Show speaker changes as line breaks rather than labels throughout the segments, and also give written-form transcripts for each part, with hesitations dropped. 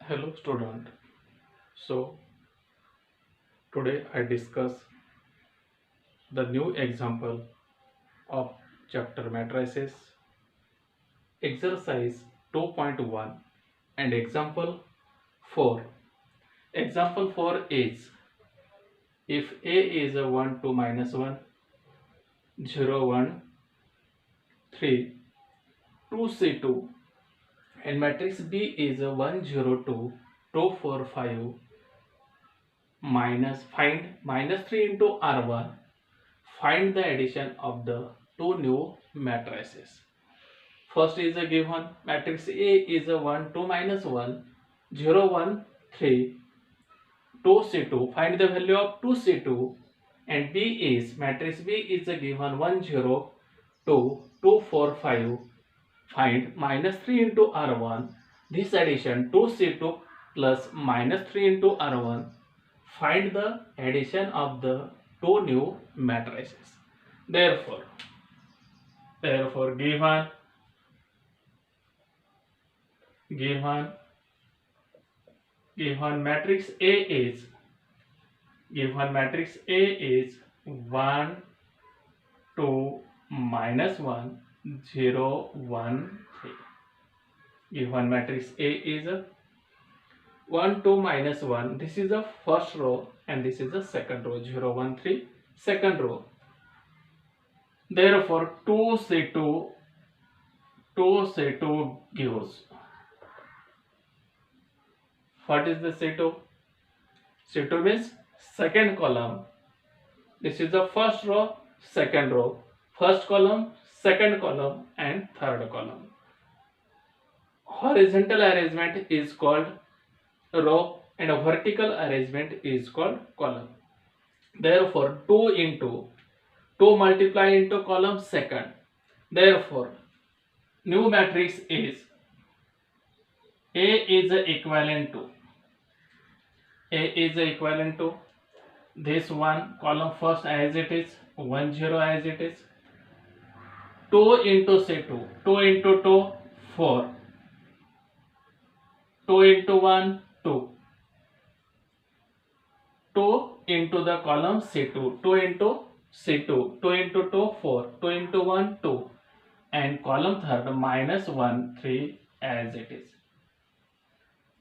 Hello student. So today I discuss the new example of chapter matrices, exercise 2.1 and example 4. Example 4 is if A is a 1 2 minus 1 0 1 3 2 C2 and matrix B is a 1 0 2 2 4 5 minus find minus 3 into R1. Find the addition of the two new matrices. First is a given matrix A is a 1 2 minus 1 0 1 3 2 C2. Find the value of 2 C2 and B is matrix B is a given 1 0 2 2 4 5. Find minus 3 into R1. This addition 2 C2 plus minus 3 into R1. Find the addition of the two new matrices. Therefore, given given given matrix A is given matrix A is 1 2 minus 1 0 1 3. Given matrix A is 1 2 minus 1. This is the first row and this is the second row. 0 1 3 second row. Therefore 2 gives, what is the C2? C2 means second column. This is the first row, second row, first column, second column and third column. Horizontal arrangement is called row and a vertical arrangement is called column. Therefore 2 into 2 multiply into column second. Therefore new matrix is A is equivalent to this one column first as it is 1 0 as it is 2 into C2 2 into 2 4 2 into 1 2 2 into the column C2 2 into C2 2 into 2 4 2 into 1 2 and column third minus 1 3 as it is.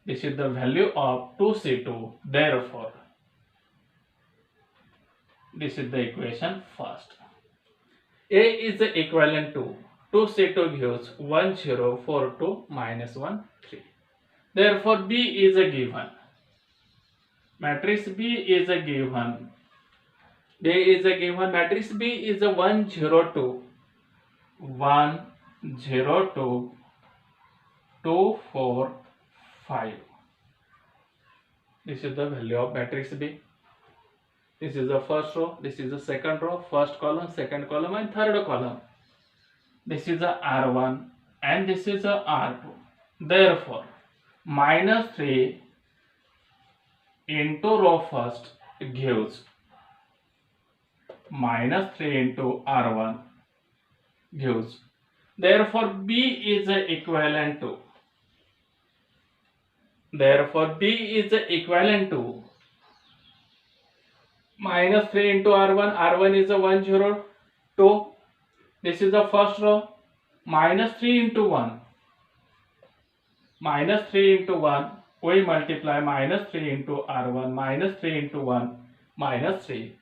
This is the value of 2C2. Therefore, this is the equation first. A is equivalent to 2C2 gives 1 0 4 2 minus 1 3. Therefore, B is a given. Matrix B is a given. B is a given. Matrix B is a 1 0 2 1 0 2 2 4 5. This is the value of matrix B. This is the first row, this is the second row, first column, second column and third column. This is the R1 and this is the R2. Therefore, minus 3 into row first gives minus 3 into R1 gives. Therefore, B is equivalent to minus 3 into R1. R1 is a 1 0 2. This is the first row. Minus 3 into 1. Minus 3 into 1. We multiply minus 3 into R1. Minus 3 into 1. Minus 3.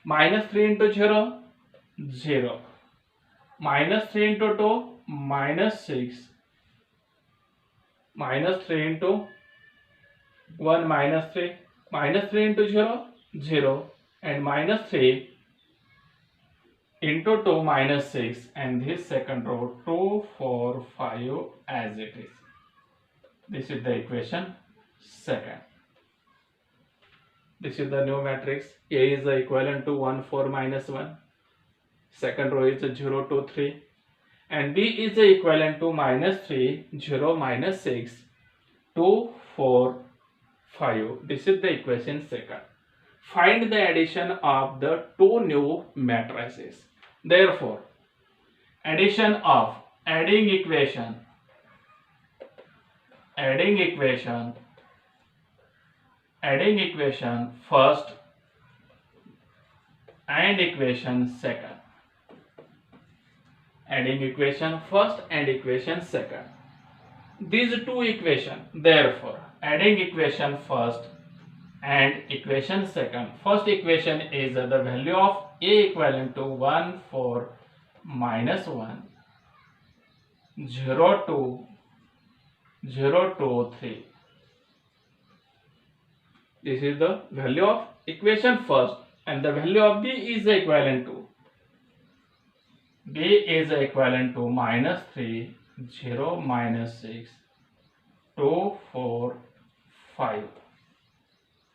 Minus 3 into 0. 0. Minus 3 into 2. Minus 6. Minus 3 into 1. Minus 3. Minus 3 into 0. 0. And minus 3 into 2 minus 6 and this second row 2 4 5 as it is. This is the equation second. This is the new matrix. A is equivalent to 1 4 minus 1. Second row is 0 2 3 and B is equivalent to minus 3 0 minus 6 2 4 5. This is the equation second. Find the addition of the two new matrices. Therefore, adding equation adding equation first and equation second. Adding equation first and equation second. These two equations, therefore, adding equation first and equation second. First equation is the value of A equivalent to 1, 4, minus 1, 0, 2, 0, 2, 3. This is the value of equation first, and the value of B is equivalent to minus 3, 0, minus 6, 2, 4, 5.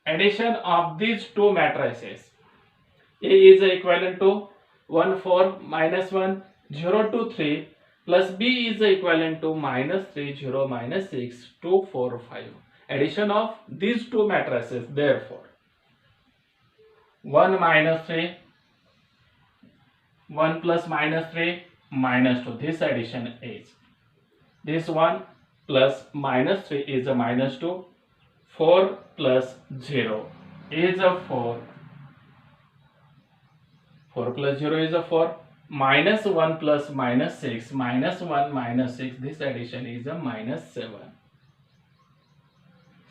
Addition of these two matrices. A is equivalent to 1, 4, minus 1, 0, 2, 3, plus B is equivalent to minus 3, 0, minus 6, 2, 4, 5. Addition of these two matrices, therefore 1 minus 3, 1 plus minus 3, minus 2. This addition is this 1 plus minus 3 is a minus 2, 4 plus 0 is a 4, 4 plus 0 is a 4, minus 1 plus minus 6, minus 1 minus 6, this addition is a minus 7.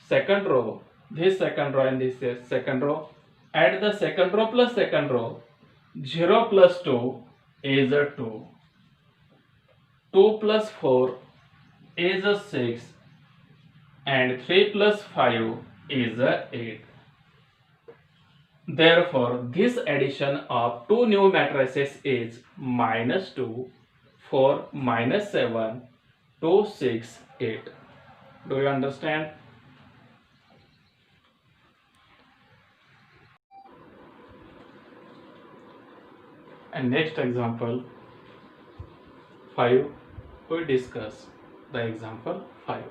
Second row, this second row and this second row, add the second row plus second row, 0 plus 2 is a 2, 2 plus 4 is a 6, and 3 plus 5 is a 8. Therefore, this addition of two new matrices is minus 2, 4, minus 7, 2, 6, 8. Do you understand? And next example 5, we discuss the example 5.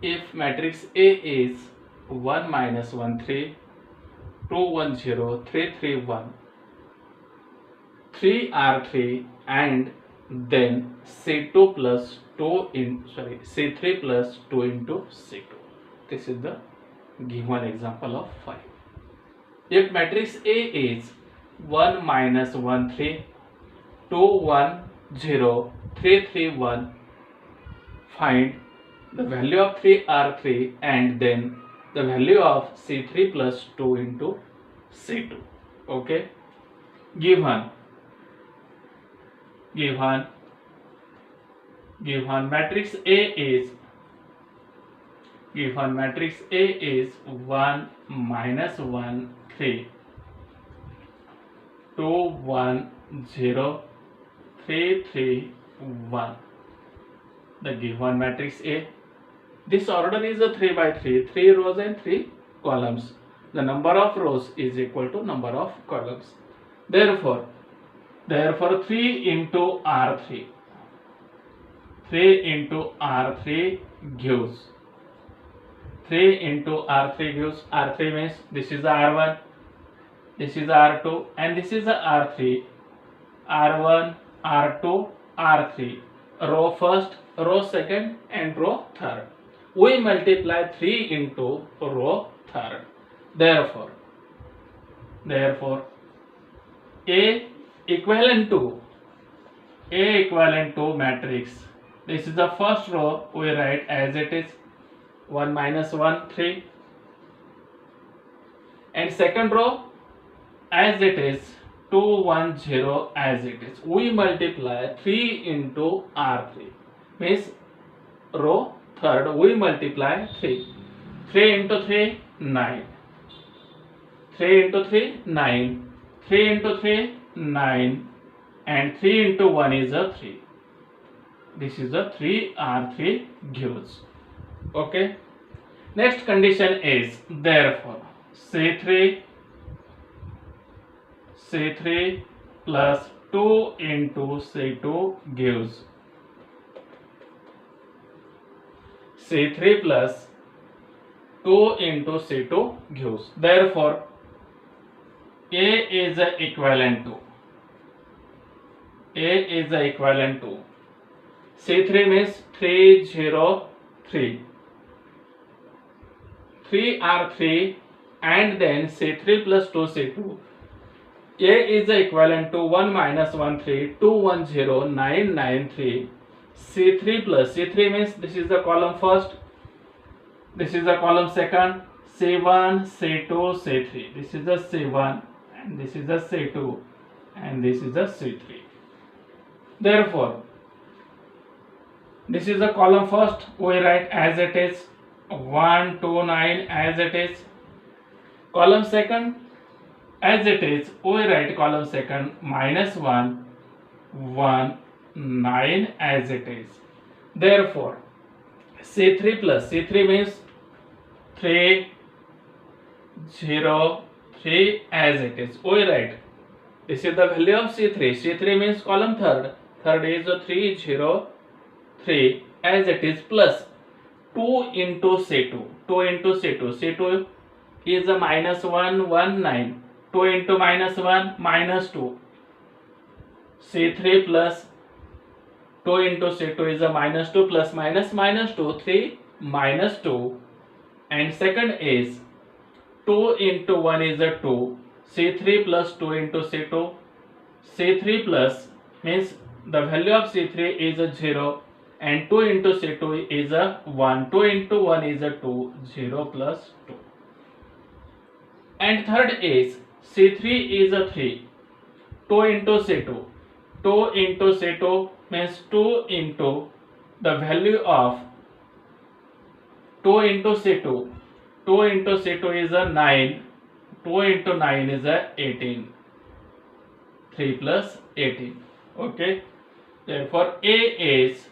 If matrix A is 1 minus 1 3, 2 1 0, 3 3 1, 3 R3, and then C2 plus 2 in C3 plus 2 into C2. This is the given example of 5. If matrix A is 1 minus 1 3, 2 1 0, 3 3 1, find the value of 3R3 and then the value of C3 plus 2 into C2. Okay, given matrix A is 1 minus 1 3, 2 1 0, 3 3 1. The given matrix A. This order is a 3 by 3, 3 rows and 3 columns. The number of rows is equal to number of columns. Therefore 3 into R3. 3 into R3 gives. 3 into R3 gives. R3 means this is R1, this is R2, and this is R3. R1, R2, R3. Row first, row second, and row third. We multiply 3 into row third. Therefore, A equivalent to matrix. This is the first row, we write as it is 1 minus 1 3, and second row as it is 2 1 0 as it is. We multiply 3 into R3 means row third we multiply 3. 3 into 3 9, 3 into 3 9, 3 into 3 9, and 3 into 1 is a 3. This is a 3R3 gives. Okay. Next condition is therefore C3 plus 2 into C2 gives C3 plus 2 into C2 gives. Therefore, A is equivalent to C3 means 3 0 3. 3R3 and then C3 plus 2C2. A is equivalent to 1 minus 1 3 2 1 0 9 9 3. C3 plus C3 means this is the column first, this is the column second. C1 C2 C3. This is the C1 and this is the C2 and this is the C3. Therefore, this is the column first, we write as it is 1 2 9 as it is. Column second as it is, we write column second minus 1 1 9 as it is. Therefore, C3 plus C3 means 3 0 3 as it is. We write this is the value of C3. C3 means column third. Third is 3 0 3 as it is plus 2 into C2. 2 into C2. C2 is a minus 1 1 9. 2 into minus 1 minus 2. C3 plus 2 into C2 is a minus 2 plus minus minus 2 3 minus 2 and second is 2 into 1 is a 2. C3 plus 2 into C2. C3 plus means the value of C3 is a 0 and 2 into C2 is a 1. 2 into 1 is a 2. 0 plus 2. And third is C3 is a 3. 2 into C2. 2 into C2 means 2 into the value of 2 into C2. 2 into C2 is a 9. 2 into 9 is a 18. 3 plus 18. Okay. Therefore, A is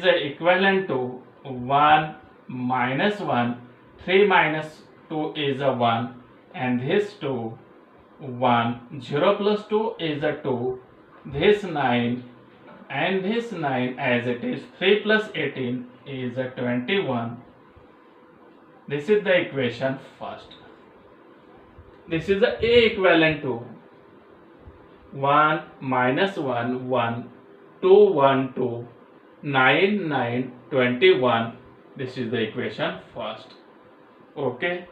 equivalent to 1 minus 1. 3 minus 2 is a 1 and this 2 1. 0 plus 2 is a 2. This 9 and this 9 as it is. 3 plus 18 is a 21. This is the equation first. This is the A equivalent to 1 minus 1 1 2 1 2 9 9 21. This is the equation first. Okay.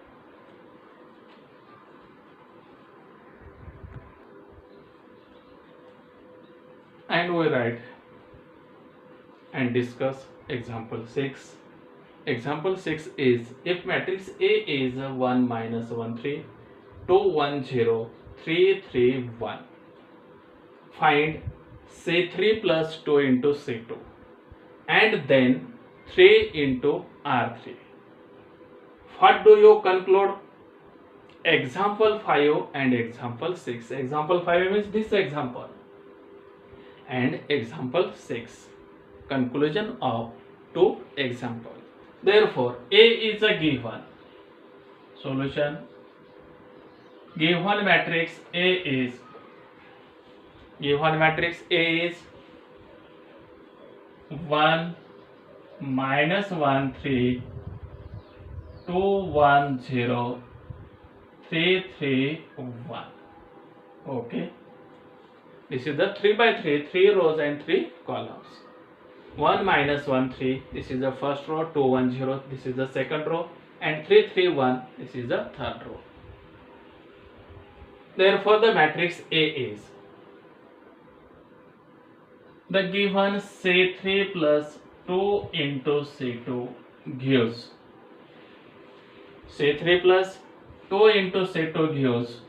And we write and discuss example 6. Example 6 is if matrix A is 1 minus 1 3 2 1 0 3 3 1, find C3 plus 2 into C2 and then 3 into R3. What do you conclude? Example 5 and example 6. Example 5 means this example and example 6. Conclusion of two examples. Therefore, A is a given. Solution. Given matrix A is 1 minus 1 3 2 1 0 3 3 1. Okay. This is the 3 by 3, 3 rows and 3 columns. 1 minus 1 3, this is the first row. 2 1 0, this is the second row, and 3 3 1, this is the third row. Therefore, the matrix A is the given C3 plus 2 into C2 gives C3 plus 2 into C2 gives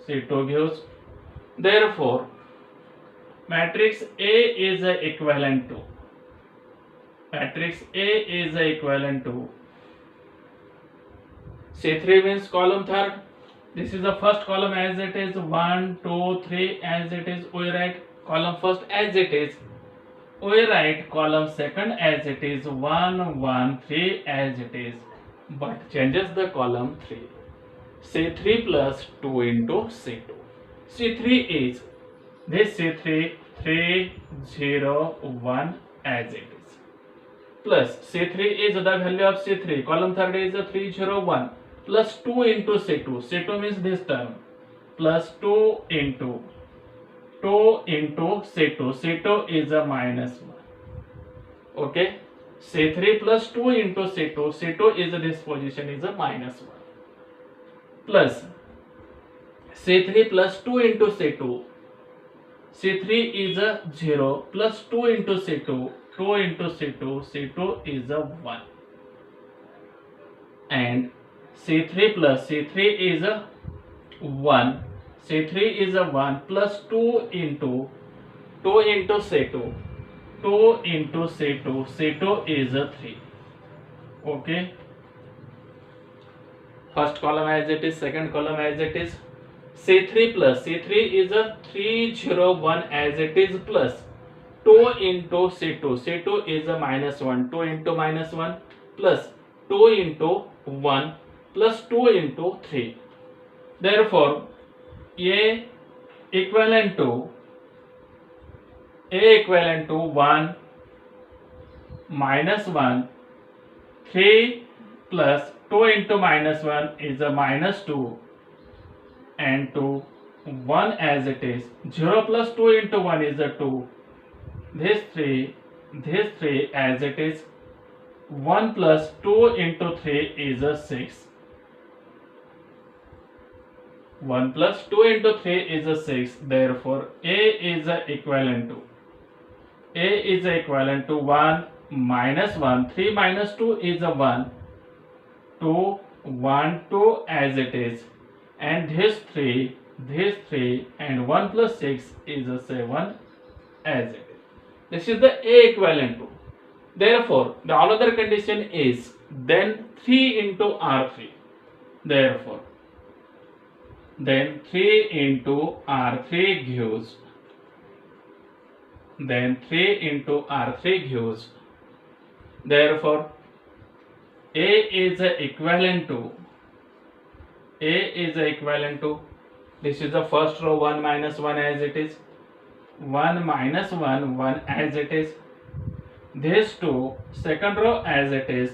C2 gives. Therefore, matrix A is equivalent to C3 means column third. This is the first column as it is 1 2 3 as it is. We write column first as it is. We write column second as it is 1 1 3 as it is, but changes the column 3. C3 plus 2 into C2. C3 is this C3 3 0 1 as it is, plus C3 is the value of C3. Column third is 3 0 1 plus 2 into C2. C2 means this term plus 2 into 2 into C2. C2 is a minus 1. Okay. C3 plus 2 into C2. C2 is this position is a minus 1. Plus C3 plus 2 into C2. C3 is a 0 plus 2 into C2. 2 into C2. C2 is a 1. And C3 plus C3 is a 1. C3 is a 1 plus 2 into C2. 2 into C2. C2 is a 3. Okay. First column as it is, second column as it is. C3 plus C3 is a 301 as it is plus 2 into C2. C2 is a minus 1. 2 into minus 1 plus 2 into 1 plus 2 into 3. Therefore, A equivalent to 1 minus 1, 3 plus 2 into minus 1 is a minus 2, and 2, 1 as it is. 0 plus 2 into 1 is a 2. This 3 as it is. 1 plus 2 into 3 is a 6. 1 plus 2 into 3 is a 6. Therefore, A is equivalent to 1 minus 1. 3 minus 2 is a 1. 2, 1, 2 as it is. And this 3, and 1 plus 6 is a 7 as it is. This is the A equivalent to. Therefore, the another condition is then 3 into R3. Therefore, then 3 into R3 gives. Therefore, A is equivalent to. This is the first row, 1 minus 1 as it is. 1 minus 1, 1 as it is. This 2, second row as it is.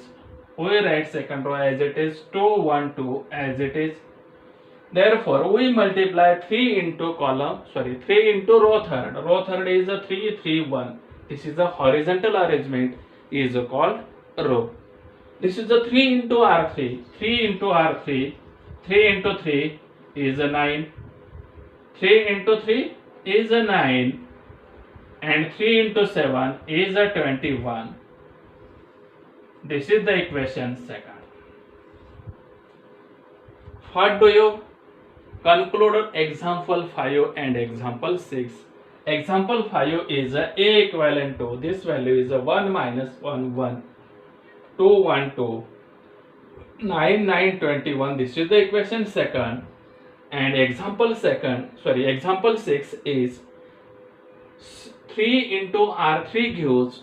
We write second row as it is. 2, 1, 2 as it is. Therefore, we multiply 3 into row third. Row third is a 3, 3, 1. This is a horizontal arrangement, is called row. This is the 3 into R3. 3 into R3. 3 into 3 is a 9. 3 into 3 is a 9. And 3 into 7 is a 21. This is the equation second. What do you conclude example 5 and example 6? Example 5 is A equivalent to, this value is a 1 minus 1, 1. 2, 1, 2. 9, 9, 21. This is the equation second. And example 6 is 3 into R3 gives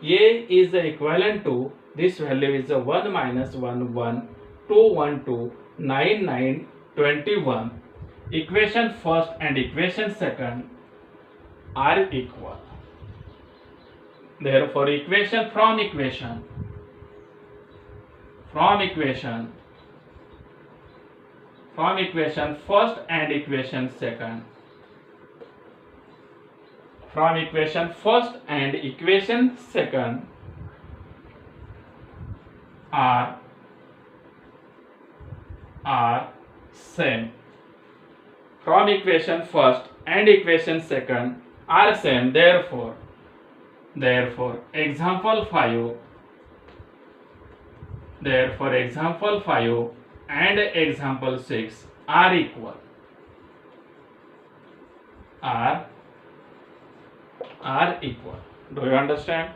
A is equivalent to, this value is a 1 minus 1, 1, 2, 1, 2, 9, 9, 21. Equation first and equation second are equal. Therefore, from equation first and equation second. From equation first and equation second are same. From equation first and equation second are same. Therefore, example 5 and example 6 are equal. Are equal. Do you understand?